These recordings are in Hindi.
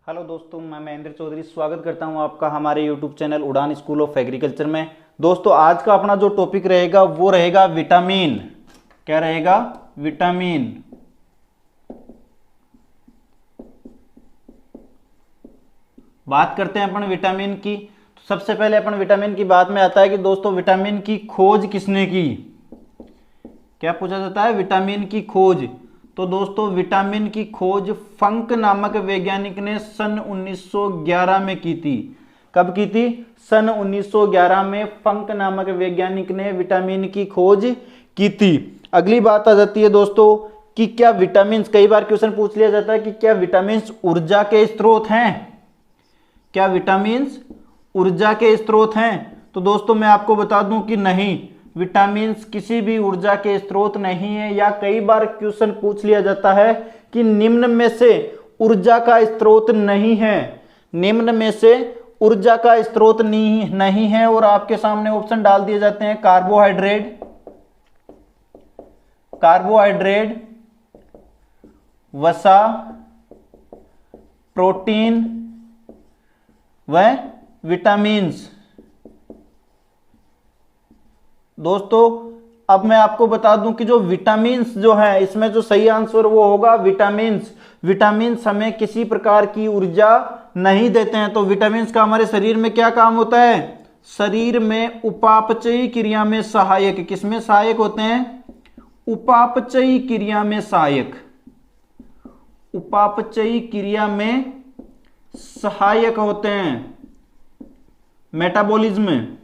हेलो दोस्तों, मैं महेंद्र चौधरी स्वागत करता हूं आपका हमारे यूट्यूब चैनल उड़ान स्कूल ऑफ एग्रीकल्चर में। दोस्तों, आज का अपना जो टॉपिक रहेगा वो रहेगा विटामिन। क्या रहेगा? विटामिन। बात करते हैं अपन विटामिन की। तो सबसे पहले अपन विटामिन की बात में आता है कि दोस्तों विटामिन की खोज किसने की? क्या पूछा जाता है? विटामिन की खोज। तो दोस्तों विटामिन की खोज फंक नामक वैज्ञानिक ने सन 1911 में की थी। कब की थी? सन 1911 में फंक नामक वैज्ञानिक ने विटामिन की खोज की थी। अगली बात आ जाती है दोस्तों कि क्या विटामिन, कई बार क्वेश्चन पूछ लिया जाता है कि क्या विटामिन ऊर्जा के स्रोत हैं? क्या विटामिन ऊर्जा के स्रोत हैं? तो दोस्तों मैं आपको बता दूं कि नहीं, विटामिन किसी भी ऊर्जा के स्रोत नहीं है। या कई बार क्वेश्चन पूछ लिया जाता है कि निम्न में से ऊर्जा का स्रोत नहीं है, निम्न में से ऊर्जा का स्रोत नहीं है, और आपके सामने ऑप्शन डाल दिए जाते हैं कार्बोहाइड्रेट, वसा, प्रोटीन व विटामिन्स। दोस्तों अब मैं आपको बता दूं कि जो विटामिन्स जो है, इसमें जो सही आंसर वो होगा विटामिन्स। विटामिन्स हमें किसी प्रकार की ऊर्जा नहीं देते हैं। तो विटामिन्स का हमारे शरीर में क्या काम होता है? शरीर में उपापचयी क्रिया में सहायक। किसमें सहायक होते हैं? उपापचयी क्रिया में सहायक। उपापचयी क्रिया में सहायक होते हैं। मेटाबॉलिज्म में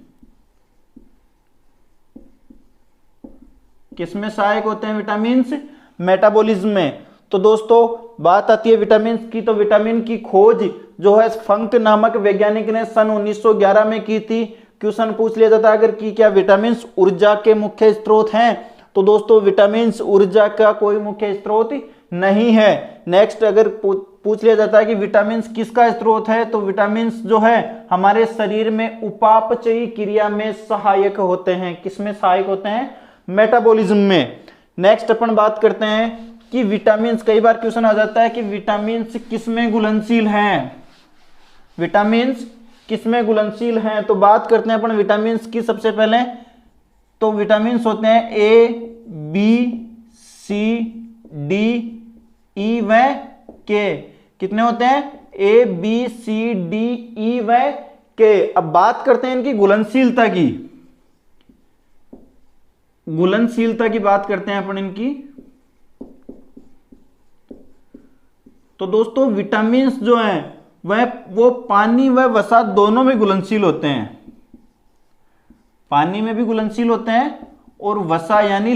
किसमें सहायक होते हैं विटामिन्स? मेटाबॉलिज्म में। तो दोस्तों बात आती है विटामिन की, तो विटामिन की खोज जो है फंक नामक वैज्ञानिक ने सन 1911 में की थी। क्वेश्चन पूछ लिया जाता है अगर कि क्या विटामिन ऊर्जा के मुख्य स्रोत हैं? तो दोस्तों विटामिन ऊर्जा का कोई मुख्य स्रोत नहीं है। नेक्स्ट अगर पूछ लिया जाता है कि विटामिन किसका स्रोत है? तो विटामिन जो है हमारे शरीर में उपापचयी क्रिया में सहायक होते हैं। किसमें सहायक होते हैं? मेटाबॉलिज्म में। नेक्स्ट अपन बात करते हैं कि विटामिन, कई बार क्वेश्चन आ जाता है कि विटामिन किसमें घुलनशील हैं? विटामिन किसमें घुलनशील हैं? तो बात करते हैं अपन विटामिन की सबसे पहले। तो विटामिन होते हैं ए, बी, सी, डी, ई व के। कितने होते हैं? ए, बी, सी, डी, ई व के। अब बात करते हैं इनकी घुलनशीलता की। घुलनशीलता की बात करते हैं अपन इनकी। तो दोस्तों विटामिन जो है वो पानी व वसा दोनों में घुलनशील होते हैं। पानी में भी घुलनशील होते हैं और वसा यानी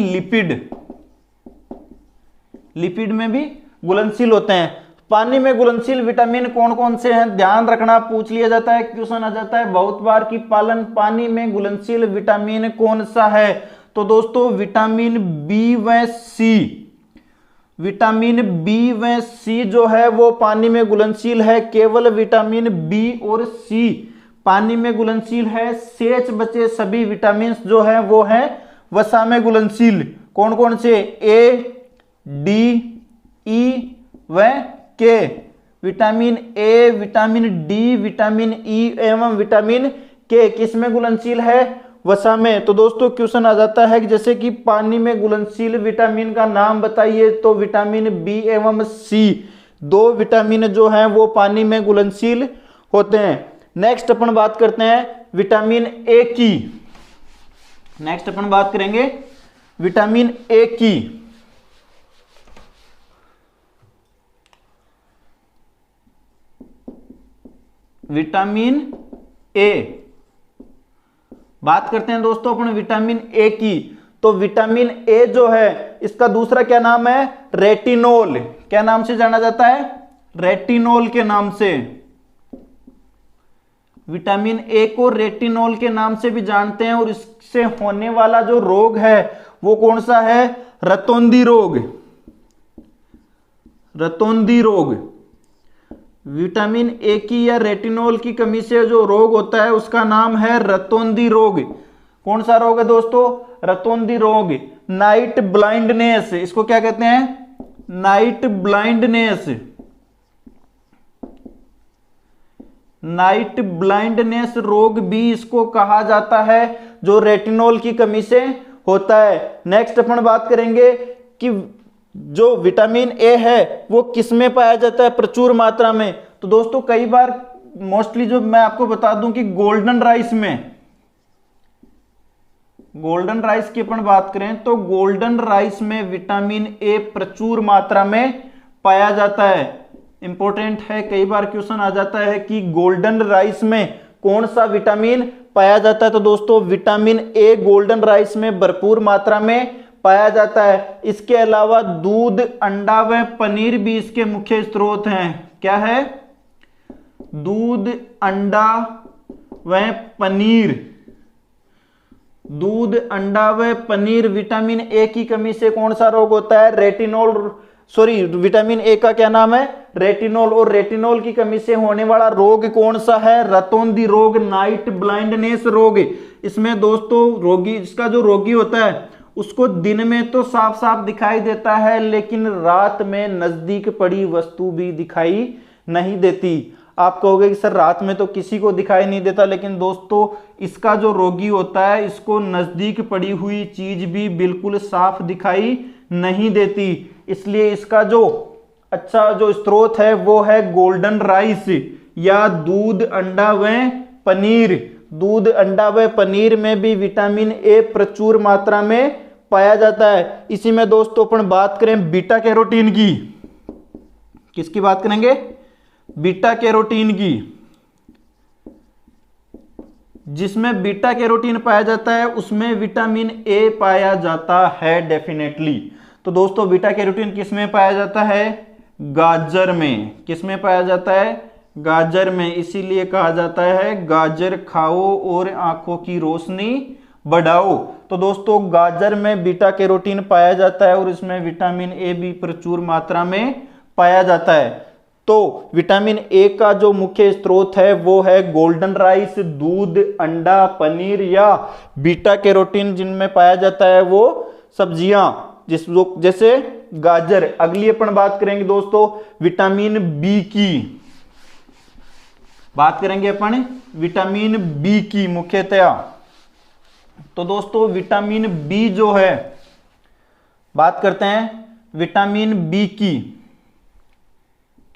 लिपिड में भी घुलनशील होते हैं। पानी में घुलनशील विटामिन कौन कौन से हैं? ध्यान रखना, पूछ लिया जाता है, क्वेश्चन आ जाता है बहुत बार कि पानी में घुलनशील विटामिन कौन सा है? तो दोस्तों विटामिन बी व सी, विटामिन बी व सी जो है वो पानी में घुलनशील है। केवल विटामिन बी और सी पानी में घुलनशील है। शेष बचे सभी विटामिन जो है वो है वसा में घुलनशील। कौन कौन से? ए, डी, ई व के। Vitamin A, vitamin D, vitamin E एवं विटामिन के किस में घुलनशील है? वसा में। तो दोस्तों क्वेश्चन आ जाता है कि जैसे कि पानी में घुलनशील विटामिन का नाम बताइए, तो विटामिन बी एवं सी दो विटामिन जो हैं वो पानी में घुलनशील होते हैं। नेक्स्ट अपन बात करते हैं विटामिन ए की। नेक्स्ट अपन बात करेंगे विटामिन ए की। विटामिन ए बात करते हैं दोस्तों अपन विटामिन ए की। तो विटामिन ए जो है इसका दूसरा क्या नाम है? रेटिनोल। क्या नाम से जाना जाता है? रेटिनोल के नाम से। विटामिन ए को रेटिनोल के नाम से भी जानते हैं। और इससे होने वाला जो रोग है वो कौन सा है? रतौंधी रोग। रतौंधी रोग। विटामिन ए की या रेटिनोल की कमी से जो रोग होता है उसका नाम है रतौंधी रोग। कौन सा रोग है दोस्तों? रतौंधी रोग। नाइट ब्लाइंडनेस, इसको क्या कहते हैं? Night blindness. नाइट ब्लाइंडनेस रोग भी इसको कहा जाता है, जो रेटिनॉल की कमी से होता है। नेक्स्ट अपन बात करेंगे कि जो विटामिन ए है वो किस में पाया जाता है प्रचुर मात्रा में। तो दोस्तों कई बार मोस्टली जो मैं आपको बता दूं कि गोल्डन राइस में, गोल्डन राइस की अपन बात करें तो गोल्डन राइस में विटामिन ए प्रचुर मात्रा में पाया जाता है। इंपॉर्टेंट है, कई बार क्वेश्चन आ जाता है कि गोल्डन राइस में कौन सा विटामिन पाया जाता है। तो दोस्तों विटामिन ए गोल्डन राइस में भरपूर मात्रा में पाया जाता है। इसके अलावा दूध, अंडा व पनीर भी इसके मुख्य स्रोत हैं। क्या है? दूध, अंडा व पनीर। दूध, अंडा व पनीर। विटामिन ए की कमी से कौन सा रोग होता है? विटामिन ए का क्या नाम है? रेटिनॉल। और रेटिनॉल की कमी से होने वाला रोग कौन सा है? रतौंधी रोग, नाइट ब्लाइंडनेस रोग। इसमें दोस्तों इसका जो रोगी होता है उसको दिन में तो साफ साफ दिखाई देता है, लेकिन रात में नजदीक पड़ी वस्तु भी दिखाई नहीं देती। आप कहोगे कि सर रात में तो किसी को दिखाई नहीं देता, लेकिन दोस्तों इसका जो रोगी होता है इसको नजदीक पड़ी हुई चीज भी बिल्कुल साफ दिखाई नहीं देती। इसलिए इसका जो अच्छा जो स्रोत है वो है गोल्डन राइस या दूध, अंडा व पनीर। दूध, अंडा व पनीर में भी विटामिन ए प्रचुर मात्रा में पाया जाता है। इसी में दोस्तों अपन बात करें बीटा कैरोटीन की। किसकी बात करेंगे? बीटा कैरोटीन की। जिसमें बीटा कैरोटीन पाया जाता है उसमें विटामिन ए पाया जाता है डेफिनेटली। तो दोस्तों बीटा कैरोटीन किस में पाया जाता है? गाजर में। किस में पाया जाता है? गाजर में। इसीलिए कहा जाता है गाजर खाओ और आंखों की रोशनी बढ़ाओ। तो दोस्तों गाजर में बीटा कैरोटीन पाया जाता है और इसमें विटामिन ए भी प्रचुर मात्रा में पाया जाता है। तो विटामिन ए का जो मुख्य स्रोत है वो है गोल्डन राइस, दूध, अंडा, पनीर या बीटा कैरोटीन जिनमें पाया जाता है वो सब्जियां जैसे गाजर। अगली अपन बात करेंगे दोस्तों विटामिन बी की। बात करेंगे अपन विटामिन बी की मुख्यतया। तो दोस्तों विटामिन बी जो है, बात करते हैं विटामिन बी की।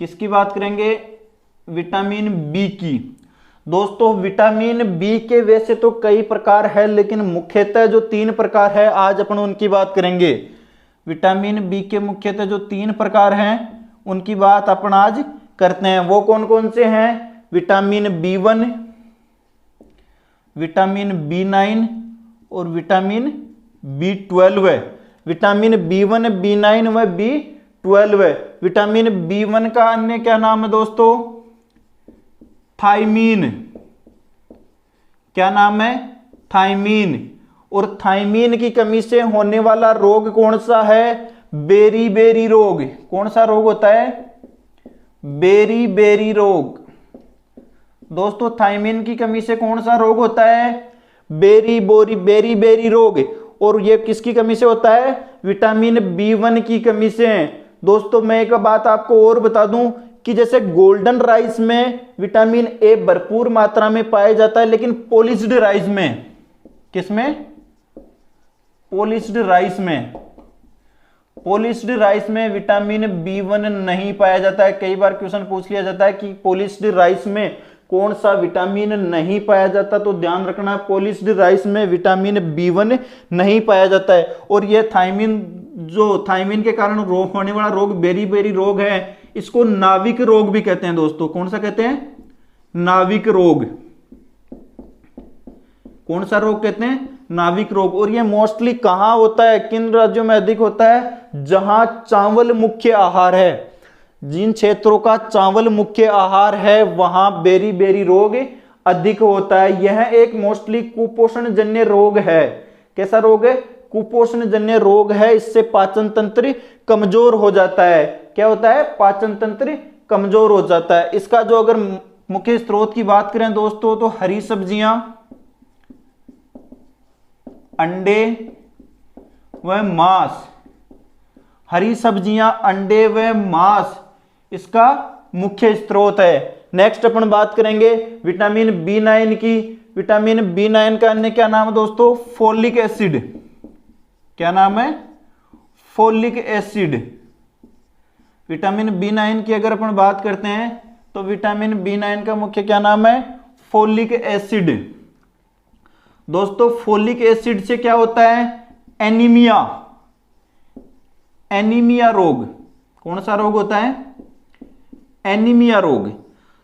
किसकी बात करेंगे? विटामिन बी की। दोस्तों विटामिन बी के वैसे तो कई प्रकार है, लेकिन मुख्यतः जो 3 प्रकार है आज अपन उनकी बात करेंगे। विटामिन बी के मुख्यतः जो 3 प्रकार हैं उनकी बात अपन आज करते हैं। वो कौन कौन से हैं? विटामिन बी1, विटामिन बी9 और विटामिन बी12। विटामिन बी1, बी9 व बी12। विटामिन बी1 का अन्य क्या नाम है दोस्तों? थायमीन। क्या नाम है? थायमीन। और थायमीन की कमी से होने वाला रोग कौन सा है? बेरी रोग। कौन सा रोग होता है? बेरी रोग। दोस्तों थायमीन की कमी से कौन सा रोग होता है? बेरी रोग। और ये किसकी कमी से होता है? विटामिन बी1 की कमी से। दोस्तों मैं एक बात आपको और बता दूं कि जैसे गोल्डन राइस में विटामिन ए भरपूर मात्रा में पाया जाता है, लेकिन पॉलिश्ड राइस में, किसमें? पॉलिश्ड राइस में, पॉलिश्ड राइस में विटामिन बी1 नहीं पाया जाता है। कई बार क्वेश्चन पूछ लिया जाता है कि पॉलिश्ड राइस में कौन सा विटामिन नहीं पाया जाता, तो ध्यान रखना पॉलिश्ड राइस में विटामिन बी1 नहीं पाया जाता है। और यह थायमीन के कारण रोग होने वाला रोग बेरी रोग है, इसको नाविक रोग भी कहते हैं दोस्तों। कौन सा कहते हैं? नाविक रोग। कौन सा रोग कहते हैं? नाविक रोग। और ये मोस्टली कहां होता है, किन राज्यों में अधिक होता है? जहां चावल मुख्य आहार है। जिन क्षेत्रों का चावल मुख्य आहार है वहां बेरी रोग अधिक होता है। यह एक मोस्टली कुपोषण जन्य रोग है। कैसा रोग है? कुपोषण जन्य रोग है। इससे पाचन तंत्र कमजोर हो जाता है। क्या होता है? पाचन तंत्र कमजोर हो जाता है। इसका जो अगर मुख्य स्रोत की बात करें दोस्तों तो हरी सब्जियां, अंडे व मांस। हरी सब्जियां, अंडे व मांस इसका मुख्य स्रोत है। नेक्स्ट अपन बात करेंगे विटामिन B9 की। विटामिन B9 का अन्य क्या नाम है दोस्तों? Folic acid. क्या नाम है? Folic acid. विटामिन B9 की अगर अपन बात करते हैं तो विटामिन B9 का मुख्य क्या नाम है? Folic acid. दोस्तों फोलिक एसिड से क्या होता है? एनीमिया। एनीमिया रोग। कौन सा रोग होता है? एनीमिया रोग।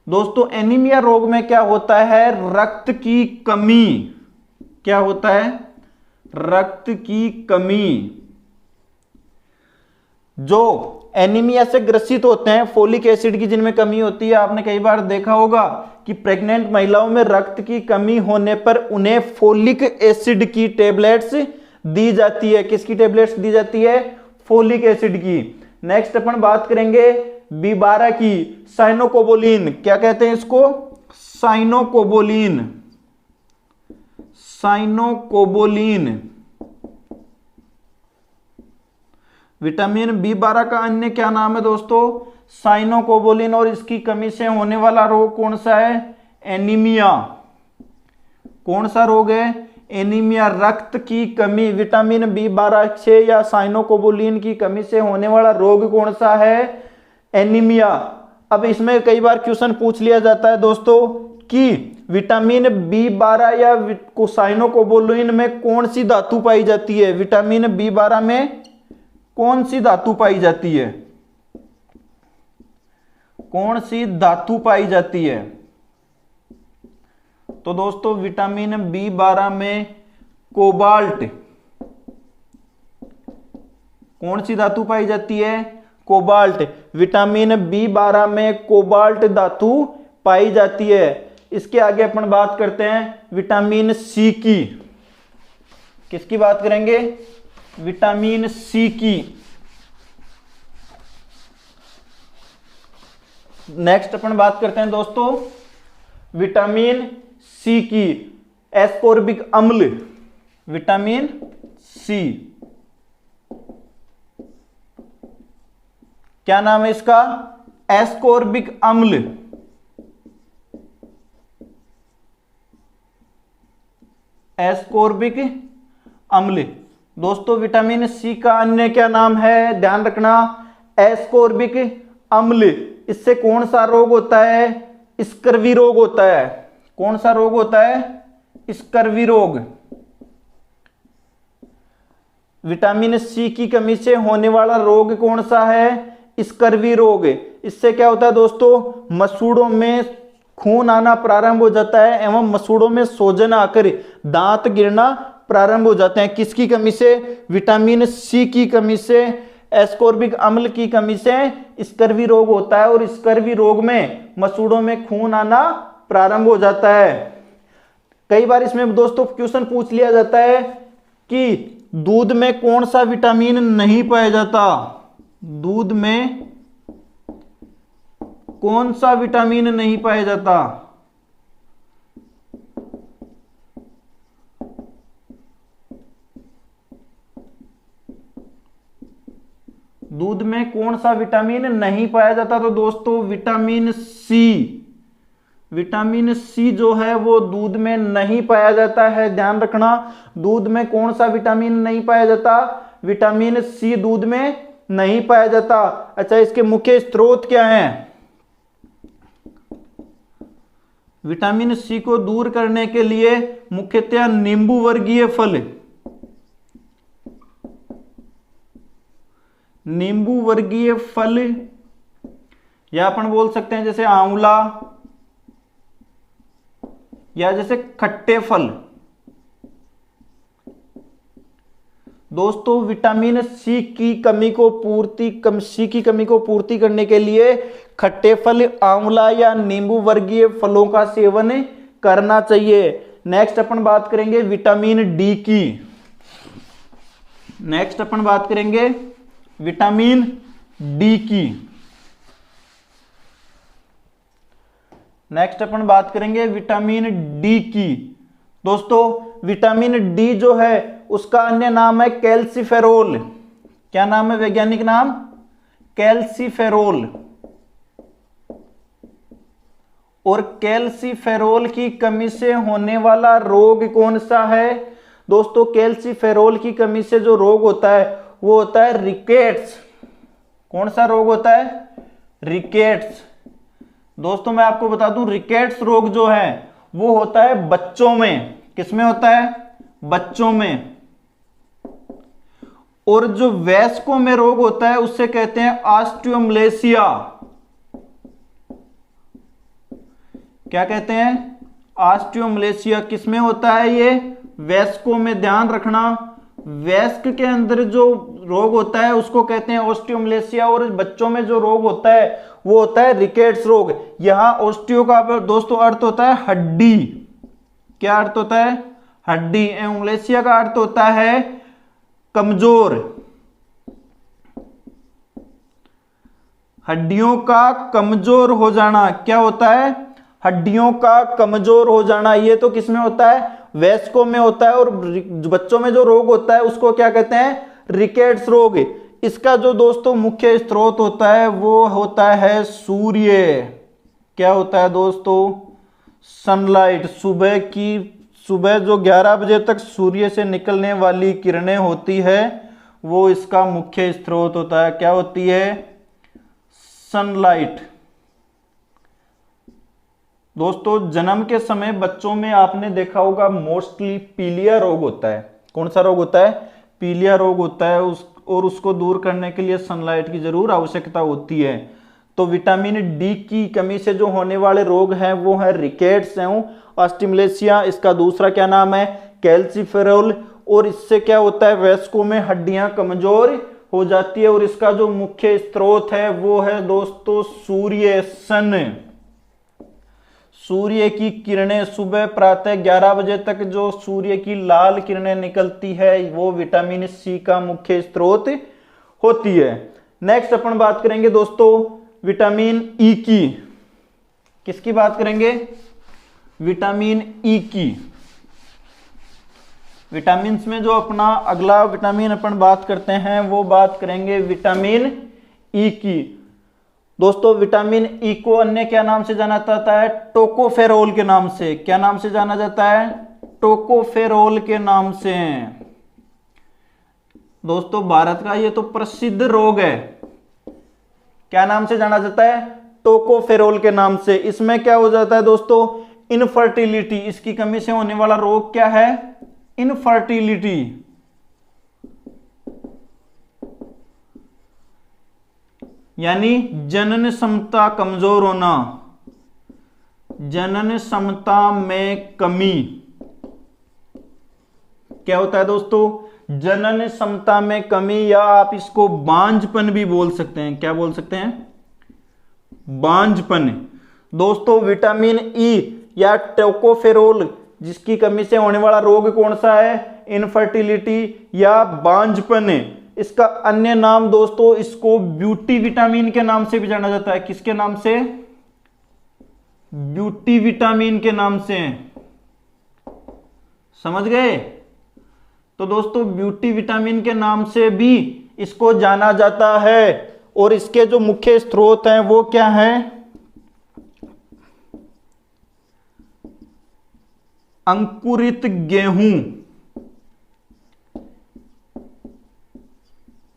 दोस्तों एनीमिया रोग में क्या होता है? रक्त की कमी। क्या होता है? रक्त की कमी। जो एनीमिया से ग्रसित होते हैं, फोलिक एसिड की जिनमें कमी होती है, आपने कई बार देखा होगा कि प्रेग्नेंट महिलाओं में रक्त की कमी होने पर उन्हें फोलिक एसिड की टेबलेट्स दी जाती है। किसकी टेबलेट्स दी जाती है? फोलिक एसिड की। नेक्स्ट अपन बात करेंगे B12 की, साइनोकोबोलिन। क्या कहते हैं इसको? साइनोकोबोलिन। साइनोकोबोलिन। विटामिन B12 का अन्य क्या नाम है दोस्तों? साइनोकोबोलिन। और इसकी कमी से होने वाला रोग कौन सा है? एनीमिया। कौन सा रोग है? एनीमिया, रक्त की कमी। विटामिन B12 से या साइनोकोबोलिन की कमी से होने वाला रोग कौन सा है? एनीमिया। अब इसमें कई बार क्वेश्चन पूछ लिया जाता है दोस्तों कि विटामिन B12 या साइनोकोबोलिन में कौन सी धातु पाई जाती है? विटामिन B12 में कौन सी धातु पाई जाती है? कौन सी धातु पाई जाती है? तो दोस्तों विटामिन B12 में कोबाल्ट। कौन सी धातु पाई जाती है? कोबाल्ट। विटामिन B12 में कोबाल्ट धातु पाई जाती है। इसके आगे अपन बात करते हैं विटामिन C की। किसकी बात करेंगे? विटामिन C की। नेक्स्ट अपन बात करते हैं दोस्तों विटामिन C की। एस्कोर्बिक अम्ल। विटामिन C, क्या नाम है इसका? एस्कोर्बिक अम्ल। एस्कोर्बिक अम्ल। दोस्तों विटामिन C का अन्य क्या नाम है? ध्यान रखना, एस्कोर्बिक अम्ल। इससे कौन सा रोग होता है? स्कर्वी रोग होता है। कौन सा रोग होता है? स्कर्वी रोग। विटामिन C की कमी से होने वाला रोग कौन सा है? स्कर्वी रोग। इससे क्या होता है दोस्तों? मसूड़ों में खून आना प्रारंभ हो जाता है एवं मसूड़ों में सोजन आकर दांत गिरना प्रारंभ हो जाते हैं। किसकी कमी से? विटामिन C की कमी से, एस्कोर्बिक अम्ल की कमी से स्कर्वी रोग होता है। और स्कर्वी रोग में मसूड़ों में खून आना प्रारंभ हो जाता है। कई बार इसमें दोस्तों क्वेश्चन पूछ लिया जाता है कि दूध में कौन सा विटामिन नहीं पाया जाता? दूध में कौन सा विटामिन नहीं पाया जाता? दूध में कौन सा विटामिन नहीं पाया जाता? तो दोस्तों विटामिन C। विटामिन C जो है वो दूध में नहीं पाया जाता है। ध्यान रखना, दूध में कौन सा विटामिन नहीं पाया जाता? विटामिन C दूध में नहीं पाया जाता। अच्छा, इसके मुख्य स्रोत क्या हैं? विटामिन C को दूर करने के लिए मुख्यतः नींबू वर्गीय फल। नींबू वर्गीय फल, या अपन बोल सकते हैं जैसे आंवला, या जैसे खट्टे फल। दोस्तों विटामिन C की कमी को पूर्ति करने के लिए खट्टे फल, आंवला या नींबू वर्गीय फलों का सेवन करना चाहिए। नेक्स्ट अपन बात करेंगे विटामिन D की। नेक्स्ट अपन बात करेंगे विटामिन D की। नेक्स्ट अपन बात करेंगे विटामिन D की। दोस्तों विटामिन D जो है उसका अन्य नाम है कैल्सीफेरोल। क्या नाम है वैज्ञानिक नाम? कैल्सीफेरोल। और कैल्सीफेरोल की कमी से होने वाला रोग कौन सा है दोस्तों? कैल्सीफेरोल की कमी से जो रोग होता है वो होता है रिकेट्स। कौन सा रोग होता है? रिकेट्स। दोस्तों मैं आपको बता दूं, रिकेट्स रोग जो है वो होता है बच्चों में। किसमें होता है? बच्चों में। और जो वयस्कों में रोग होता है उससे कहते हैं ऑस्टियोमलेसिया। क्या कहते हैं? ऑस्टियोमलेसिया। किसमें होता है ये? वयस्कों में। ध्यान रखना, वयस्क के अंदर जो रोग होता है उसको कहते हैं ऑस्टियोमलेसिया, और बच्चों में जो रोग होता है वो होता है रिकेट्स रोग। यहां ऑस्टियो का दोस्तों अर्थ होता है हड्डी। क्या अर्थ होता है? हड्डी। एमलेसिया का अर्थ होता है कमजोर। हड्डियों का कमजोर हो जाना। क्या होता है? हड्डियों का कमजोर हो जाना। ये तो किसमें होता है? वयस्कों में होता है। और बच्चों में जो रोग होता है उसको क्या कहते हैं? रिकेट्स रोग। इसका जो दोस्तों मुख्य स्रोत होता है वो होता है सूर्य। क्या होता है दोस्तों? सनलाइट। सुबह जो 11 बजे तक सूर्य से निकलने वाली किरणें होती है वो इसका मुख्य स्रोत होता है। क्या होती है? सनलाइट। दोस्तों जन्म के समय बच्चों में आपने देखा होगा मोस्टली पीलिया रोग होता है। कौन सा रोग होता है? पीलिया रोग होता है। और उसको दूर करने के लिए सनलाइट की जरूर आवश्यकता होती है। तो विटामिन डी की कमी से जो होने वाले रोग हैं वो है रिकेट्स एवं ऑस्टियोमलेसिया। इसका दूसरा क्या नाम है? कैल्सीफेरोल। और इससे क्या होता है? वयस्कों में हड्डियां कमजोर हो जाती है। और इसका जो मुख्य स्रोत है वो है दोस्तों सूर्य, सन। सूर्य की किरणें सुबह प्रातः 11 बजे तक जो सूर्य की लाल किरणें निकलती है वो विटामिन सी का मुख्य स्रोत होती है। नेक्स्ट अपन बात करेंगे दोस्तों विटामिन ई की। किसकी बात करेंगे? विटामिन ई की। विटामिन में जो अपना अगला विटामिन अपन बात करते हैं वो बात करेंगे विटामिन ई की। दोस्तों विटामिन ई को अन्य क्या नाम से जाना जाता है? टोकोफेरोल के नाम से। क्या नाम से जाना जाता है? टोकोफेरोल के नाम से। दोस्तों भारत का ये तो प्रसिद्ध रोग है। क्या नाम से जाना जाता है? टोकोफेरोल के नाम से। इसमें क्या हो जाता है दोस्तों? इनफर्टिलिटी। इसकी कमी से होने वाला रोग क्या है? इनफर्टिलिटी। यानी जनन क्षमता कमजोर होना। जनन क्षमता में कमी। क्या होता है दोस्तों? जनन क्षमता में कमी, या आप इसको बांझपन भी बोल सकते हैं। क्या बोल सकते हैं? बांझपन। दोस्तों विटामिन ई या टोकोफेरोल जिसकी कमी से होने वाला रोग कौन सा है? इनफर्टिलिटी या बांझपन। इसका अन्य नाम दोस्तों इसको ब्यूटी विटामिन के नाम से भी जाना जाता है। किसके नाम से? ब्यूटी विटामिन के नाम से। समझ गए? तो दोस्तों ब्यूटी विटामिन के नाम से भी इसको जाना जाता है। और इसके जो मुख्य स्रोत हैं वो क्या है? अंकुरित गेहूं।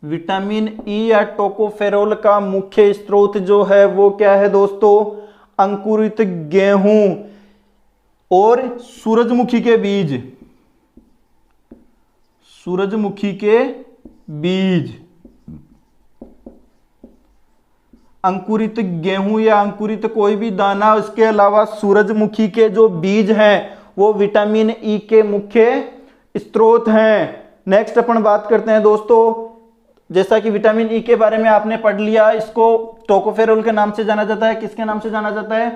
विटामिन ई या टोकोफेरोल का मुख्य स्रोत जो है वो क्या है दोस्तों? अंकुरित गेहूं और सूरजमुखी के बीज। सूरजमुखी के बीज। अंकुरित गेहूं या अंकुरित कोई भी दाना, इसके अलावा सूरजमुखी के जो बीज हैं वो विटामिन ई के मुख्य स्रोत हैं। नेक्स्ट अपन बात करते हैं दोस्तों, जैसा कि विटामिन ई के बारे में आपने पढ़ लिया, इसको टोकोफेरोल के नाम से जाना जाता है। किसके नाम से जाना जाता है?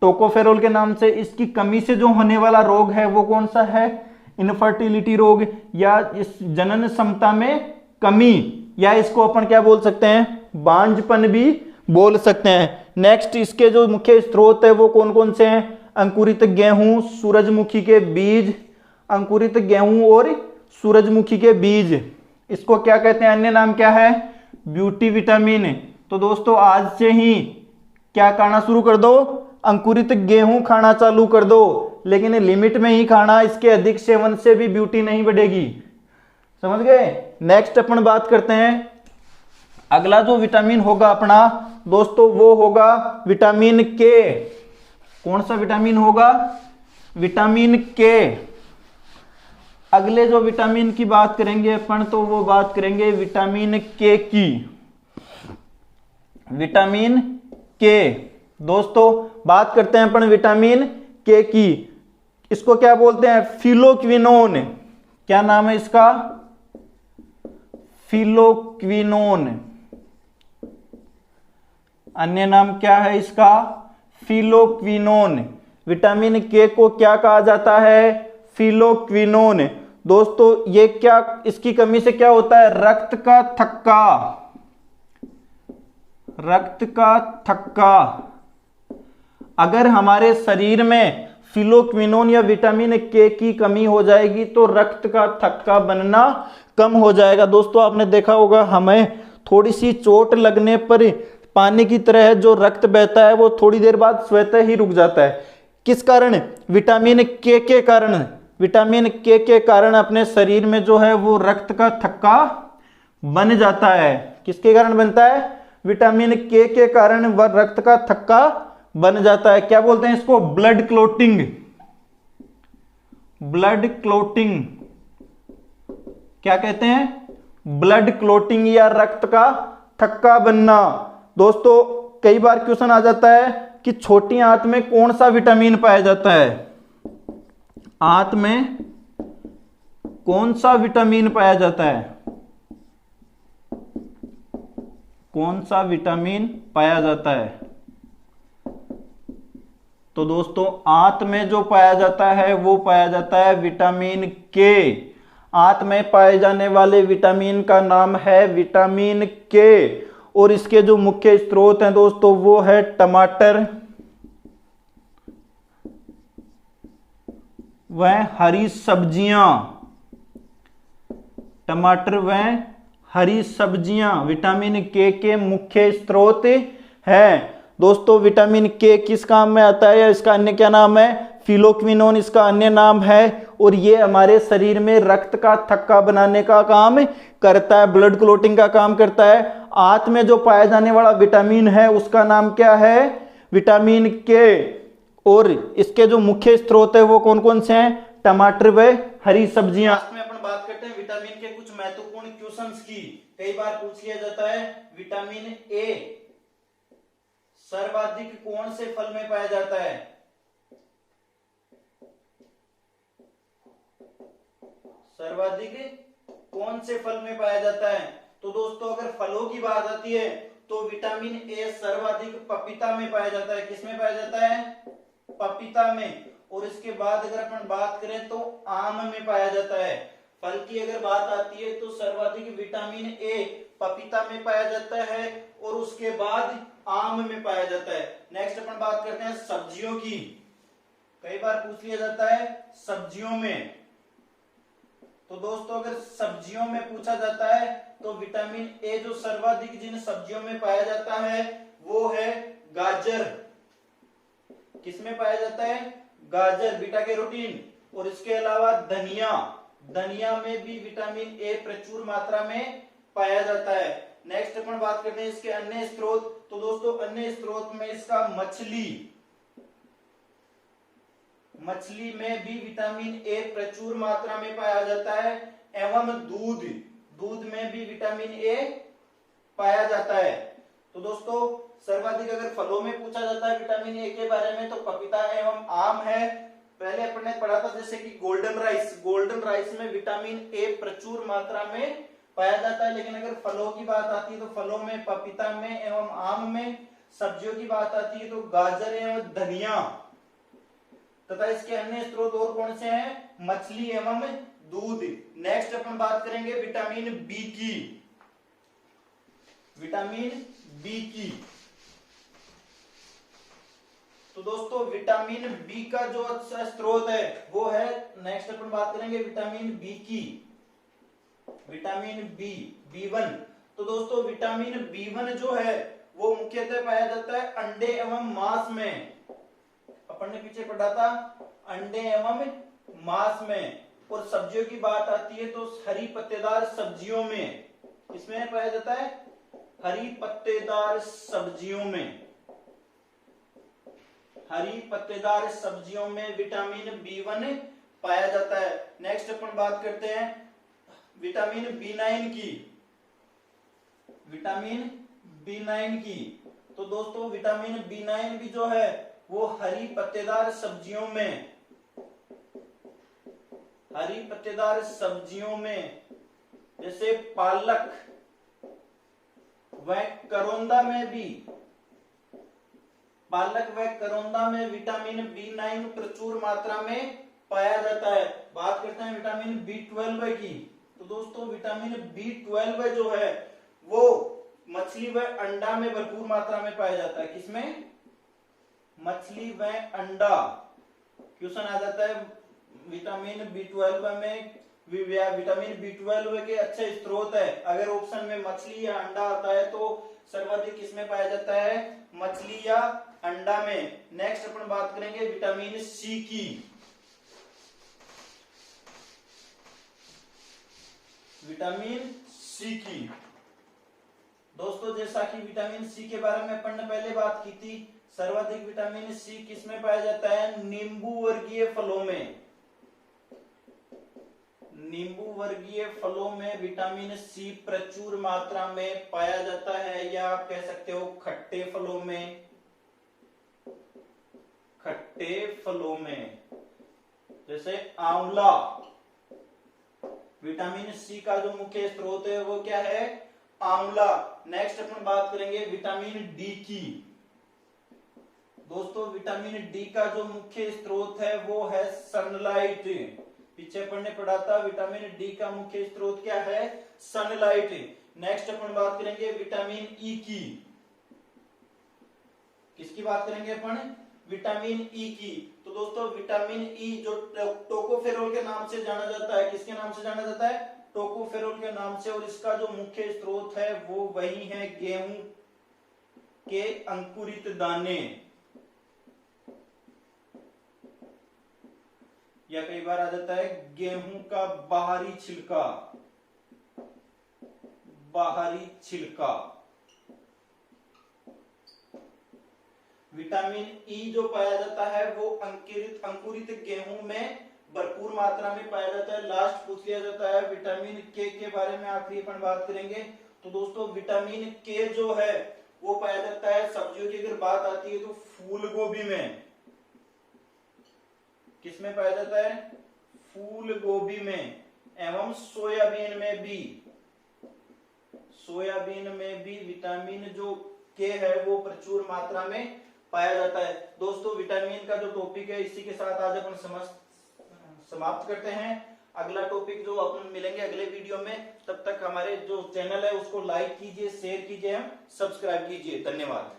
टोकोफेरोल के नाम से। इसकी कमी से जो होने वाला रोग है वो कौन सा है? इनफर्टिलिटी रोग या इस जनन क्षमता में कमी, या इसको अपन क्या बोल सकते हैं? बांझपन भी बोल सकते हैं। नेक्स्ट इसके जो मुख्य स्रोत है वो कौन कौन से हैं? अंकुरित गेहूं, सूरजमुखी के बीज। अंकुरित गेहूं और सूरजमुखी के बीज, इसको क्या कहते हैं? अन्य नाम क्या है? Beauty vitamin. तो दोस्तों आज से ही क्या करना शुरू कर दो? अंकुरित गेहूं खाना चालू कर दो, लेकिन लिमिट में ही खाना, इसके अधिक सेवन से भी ब्यूटी नहीं बढ़ेगी। समझ गए। नेक्स्ट अपन बात करते हैं, अगला जो विटामिन होगा अपना दोस्तों वो होगा विटामिन के। कौन सा विटामिन होगा? विटामिन के। अगले जो विटामिन की बात करेंगे अपन तो वो बात करेंगे विटामिन के की। विटामिन के दोस्तों बात करते हैं अपन विटामिन के की। इसको क्या बोलते हैं? फिलोक्विनोन। क्या नाम है इसका? फिलोक्विनोन। अन्य नाम क्या है इसका? फिलोक्विनोन। विटामिन के को क्या कहा जाता है? फिलोक्विनोन। दोस्तों ये क्या, इसकी कमी से क्या होता है? रक्त का थक्का। रक्त का थक्का। अगर हमारे शरीर में फिलोक्विनोन या विटामिन के की कमी हो जाएगी तो रक्त का थक्का बनना कम हो जाएगा। दोस्तों आपने देखा होगा हमें थोड़ी सी चोट लगने पर पानी की तरह जो रक्त बहता है वो थोड़ी देर बाद स्वतः ही रुक जाता है। किस कारण? विटामिन के कारण। विटामिन के कारण अपने शरीर में जो है वो रक्त का थक्का बन जाता है। किसके कारण बनता है? विटामिन के कारण वह रक्त का थक्का बन जाता है। क्या बोलते हैं इसको? Blood clotting. Blood clotting. क्या कहते हैं? ब्लड क्लोटिंग या रक्त का थक्का बनना। दोस्तों कई बार क्वेश्चन आ जाता है कि छोटी आंत में कौन सा विटामिन पाया जाता है? आंत में कौन सा विटामिन पाया जाता है? कौन सा विटामिन पाया जाता है? तो दोस्तों आंत में जो पाया जाता है वो पाया जाता है विटामिन के। आंत में पाए जाने वाले विटामिन का नाम है विटामिन के। और इसके जो मुख्य स्रोत हैं दोस्तों वो है टमाटर, वह हरी सब्जियां। टमाटर व हरी सब्जियां विटामिन के मुख्य स्रोत हैं। दोस्तों विटामिन के किस काम में आता है या इसका अन्य क्या नाम है? फिलोक्विनोन इसका अन्य नाम है। और ये हमारे शरीर में रक्त का थक्का बनाने का काम करता है, ब्लड क्लोटिंग का काम करता है। आंत में जो पाया जाने वाला विटामिन है उसका नाम क्या है? विटामिन के। और इसके जो मुख्य स्रोत है वो कौन कौन से हैं? टमाटर व हरी सब्जियां। में अपन बात करते हैं विटामिन के कुछ महत्वपूर्ण क्वेश्चंस की। कई बार पूछ लिया जाता है विटामिन ए सर्वाधिक कौन से फल में पाया जाता है? सर्वाधिक कौन से फल में पाया जाता है? तो दोस्तों अगर फलों की बात आती है तो विटामिन ए सर्वाधिक पपीता में पाया जाता है। किसमें पाया जाता है? पपीता में। और इसके बाद अगर अपन बात करें तो आम में पाया जाता है। फल की अगर बात आती है तो सर्वाधिक विटामिन ए पपीता में पाया जाता है और उसके बाद आम में पाया जाता है। नेक्स्ट अपन बात करते हैं सब्जियों की। कई बार पूछ लिया जाता है सब्जियों में। तो दोस्तों अगर सब्जियों में पूछा जाता है तो विटामिन ए जो सर्वाधिक जिन सब्जियों में पाया जाता है वो है गाजर। किसमें पाया जाता है? गाजर, बीटा कैरोटीन। और इसके अलावा धनिया, धनिया में भी विटामिन ए प्रचुर मात्रा में पाया जाता है। नेक्स्ट अपन बात करते हैं इसके अन्य स्रोत। तो दोस्तों अन्य स्रोत में इसका मछली, मछली में भी विटामिन ए प्रचुर मात्रा में पाया जाता है एवं दूध, दूध में भी विटामिन ए पाया जाता है। तो दोस्तों सर्वाधिक अगर फलों में पूछा जाता है विटामिन ए के बारे में तो पपीता एवं आम है। पहले अपन ने पढ़ा था जैसे कि गोल्डन राइस, गोल्डन राइस में विटामिन ए प्रचुर मात्रा में पाया जाता है। लेकिन अगर फलों की बात आती है तो फलों में पपीता में एवं आम में। सब्जियों की बात आती है तो गाजर एवं धनिया तथा इसके अन्य स्रोत और कौन से हैं? मछली एवं दूध। नेक्स्ट अपन बात करेंगे विटामिन बी की। विटामिन बी की। तो दोस्तों विटामिन बी का जो अच्छा स्रोत है वो है, नेक्स्ट अपन बात करेंगे विटामिन बी की। Vitamin B, B1। तो दोस्तों विटामिन B1 जो है वो मुख्यतः पाया जाता है अंडे एवं मांस में। अपन ने पीछे पढ़ा था अंडे एवं मांस में। और सब्जियों की बात आती है तो हरी पत्तेदार सब्जियों में, किसमें पाया जाता है? हरी पत्तेदार सब्जियों में। हरी पत्तेदार सब्जियों में विटामिन B1 पाया जाता है। नेक्स्ट अपन बात करते हैं विटामिन B9 की। विटामिन B9 की, तो दोस्तों विटामिन B9 भी जो है वो हरी पत्तेदार सब्जियों में, हरी पत्तेदार सब्जियों में जैसे पालक व करौंदा में भी, पालक व करौंदा में विटामिन B9 प्रचुर मात्रा में पाया जाता है। बात करते हैं विटामिन B12 की, तो दोस्तों विटामिन B12 जो है वो मछली व अंडा में भरपूर मात्रा में पाया जाता है। किसमें? मछली व अंडा। क्वेश्चन आ जाता है विटामिन B12 में, विटामिन B12 के अच्छे स्रोत है। अगर ऑप्शन में मछली या अंडा आता है तो सर्वाधिक किसमें पाया जाता है? मछली या अंडा में। नेक्स्ट अपन बात करेंगे विटामिन C की। विटामिन C की, दोस्तों जैसा कि विटामिन C के बारे में अपन ने पहले बात की थी, सर्वाधिक विटामिन C किसमें पाया जाता है? नींबू वर्गीय फलों में। नींबू वर्गीय फलों में विटामिन C प्रचुर मात्रा में पाया जाता है, या आप कह सकते हो खट्टे फलों में। खट्टे फलों में जैसे आंवला, विटामिन C का जो मुख्य स्रोत है वो क्या है? आंवला। नेक्स्ट अपन बात करेंगे विटामिन D की। दोस्तों विटामिन D का जो मुख्य स्रोत है वो है सनलाइट। पीछे अपन ने पढ़ा था विटामिन D का मुख्य स्रोत क्या है? सनलाइट। नेक्स्ट अपन बात करेंगे विटामिन E की। किसकी बात करेंगे अपन? विटामिन E की। तो दोस्तों विटामिन E जो टोकोफेरोल के नाम से जाना जाता है, किसके नाम से जाना जाता है? टोकोफेरोल के नाम से। और इसका जो मुख्य स्रोत है वो वही है गेहूं के अंकुरित दाने, या कई बार आ जाता है गेहूं का बाहरी छिलका। बाहरी छिलका। विटामिन E जो पाया जाता है वो अंकुरित गेहूं में भरपूर मात्रा में पाया जाता है। लास्ट पूछ लिया जाता है विटामिन K के बारे में, आखिरी अपन बात करेंगे। तो दोस्तों विटामिन K जो है वो पाया जाता है सब्जियों की अगर बात आती है तो फूल गोभी में। किसमें पाया जाता है? फूल गोभी में एवं सोयाबीन में भी। सोयाबीन में भी विटामिन जो K है वो प्रचुर मात्रा में पाया जाता है। दोस्तों विटामिन का जो टॉपिक है इसी के साथ आज अपन समाप्त करते हैं। अगला टॉपिक जो अपन मिलेंगे अगले वीडियो में, तब तक हमारे जो चैनल है उसको लाइक कीजिए, शेयर कीजिए, सब्सक्राइब कीजिए। धन्यवाद।